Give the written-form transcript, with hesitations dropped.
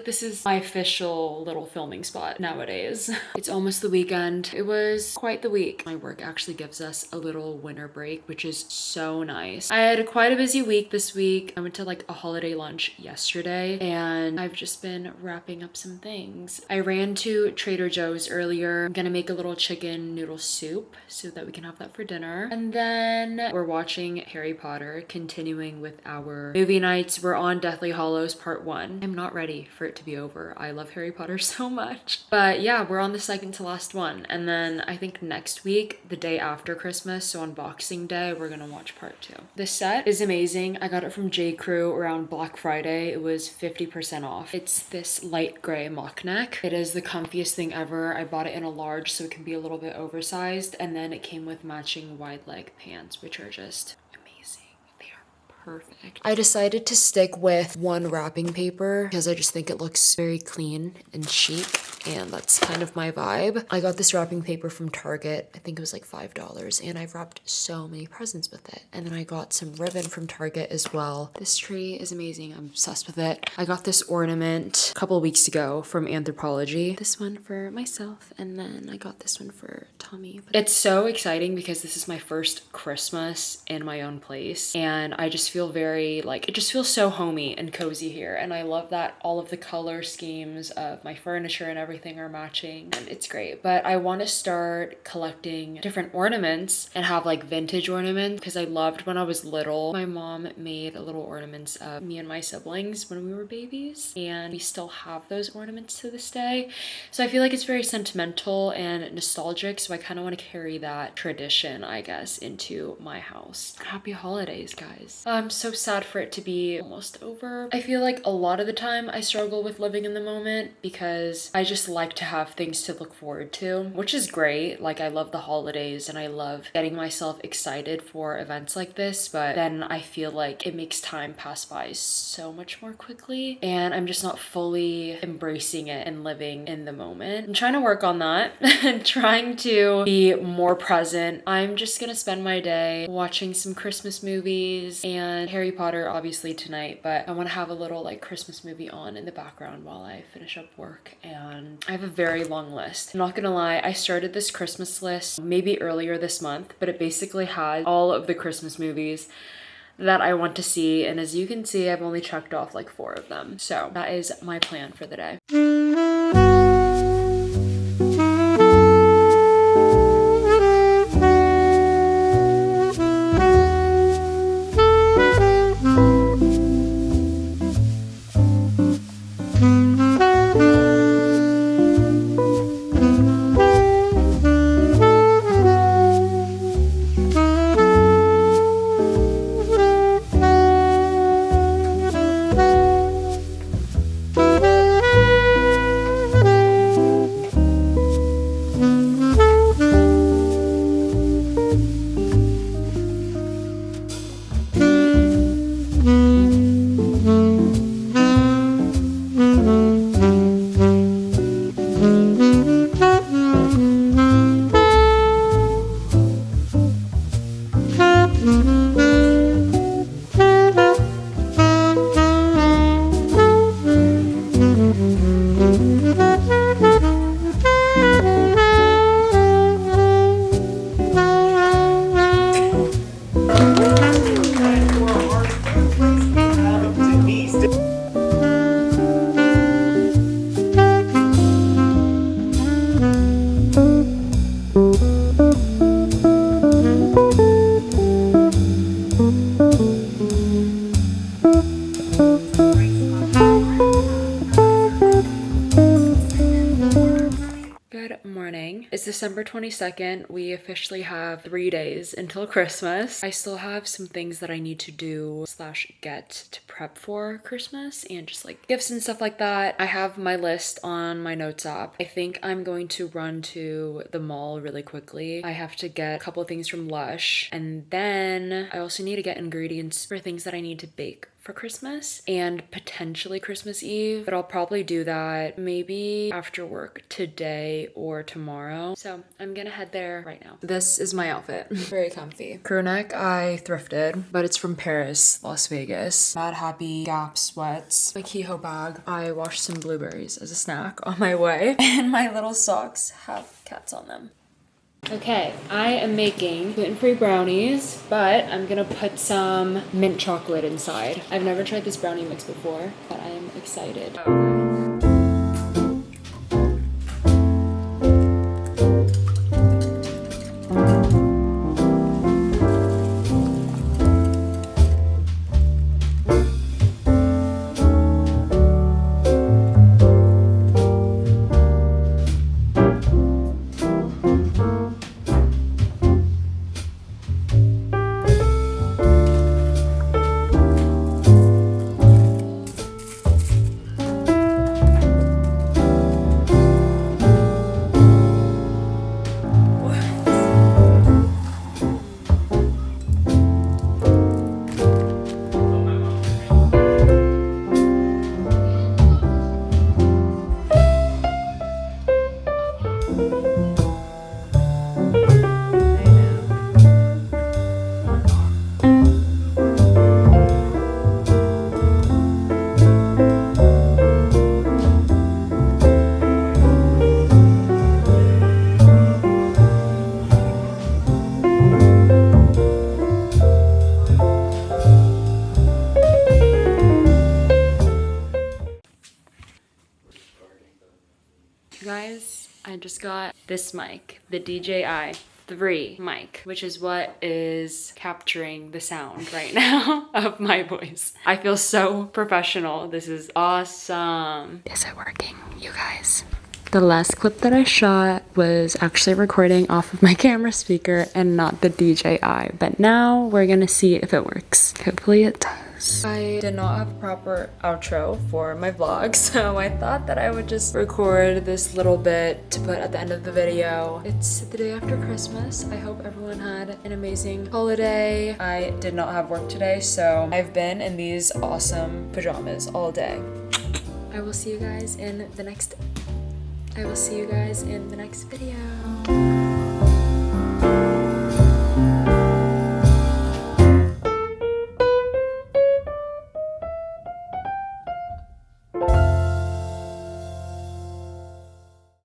like this is my official little filming spot nowadays. It's almost the weekend. It was quite the week. My work actually gives us a little winter break, which is so nice. I had quite a busy week this week. I went to like a holiday lunch yesterday and I've just been wrapping up some things. I ran to Trader Joe's earlier. I'm gonna make a little chicken noodle soup so that we can have that for dinner. And then we're watching Harry Potter, continuing with our movie nights. We're on Deathly Hallows Part 1. I'm not ready for it to be over. I love Harry Potter so much. But yeah, we're on the second to last one. And then I think next week, the day after Christmas, so on Boxing Day, we're gonna watch Part 2. This set is amazing. I got it from J. Crew around Black Friday. It was 50% off. It's this light gray mock neck. It is the comfiest thing ever. I bought it in a large so it can be a little bit oversized. And then it came with matching wide leg pants, which are just amazing. They are perfect. I decided to stick with one wrapping paper because I just think it looks very clean and chic, and that's kind of my vibe. I got this wrapping paper from Target. I think it was like $5, and I've wrapped so many presents with it. And then I got some ribbon from Target as well. This tree is amazing. I'm obsessed with it. I got this ornament a couple weeks ago from Anthropologie. This one for myself, and then I got this one for Tommy. It's so exciting because this is my first Christmas in my own place, and I just feel very like, it just feels so homey and cozy here. And I love that all of the color schemes of my furniture and everything are matching, and it's great. But I want to start collecting different ornaments and have like vintage ornaments because I loved when I was little. My mom made little ornaments of me and my siblings when we were babies, and we still have those ornaments to this day. So I feel like it's very sentimental and nostalgic, so I kind of want to carry that tradition, I guess, into my house. Happy holidays, guys. I'm so sad for it to be almost over. I feel like a lot of the time I struggle with living in the moment because I just like to have things to look forward to, which is great. Like, I love the holidays and I love getting myself excited for events like this, but then I feel like it makes time pass by so much more quickly, and I'm just not fully embracing it and living in the moment. I'm trying to work on that and trying to be more present. I'm just gonna spend my day watching some Christmas movies and Harry Potter obviously tonight, but I want to have a little like Christmas movie on in the background while I finish up work. And I have a very long list. I'm not gonna lie, I started this Christmas list maybe earlier this month, but it basically had all of the Christmas movies that I want to see, and as you can see, I've only checked off like 4 of them. So that is my plan for the day. It's December 22nd. We officially have 3 days until Christmas. I still have some things that I need to do / get to prep for Christmas and just like gifts and stuff like that. I have my list on my notes app. I think I'm going to run to the mall really quickly. I have to get a couple of things from Lush, and then I also need to get ingredients for things that I need to bake for Christmas and potentially Christmas Eve, but I'll probably do that maybe after work today or tomorrow. So I'm gonna head there right now. This is my outfit. Very comfy. Crew neck I thrifted, but it's from Paris, Las Vegas. Mad Happy Gap sweats. My Kehoe bag. I washed some blueberries as a snack on my way. And my little socks have cats on them. Okay, I am making gluten-free brownies, but I'm gonna put some mint chocolate inside. I've never tried this brownie mix before, but I am excited. Guys, I just got this mic, the DJI 3 mic, which is what is capturing the sound right now of my voice. I feel so professional. This is awesome. Is it working, you guys? The last clip that I shot was actually recording off of my camera speaker and not the DJI, but now we're gonna see if it works. Hopefully it does. I did not have a proper outro for my vlog, so I thought that I would just record this little bit to put at the end of the video. It's the day after Christmas. I hope everyone had an amazing holiday. I did not have work today, so I've been in these awesome pajamas all day. I will see you guys in the next video.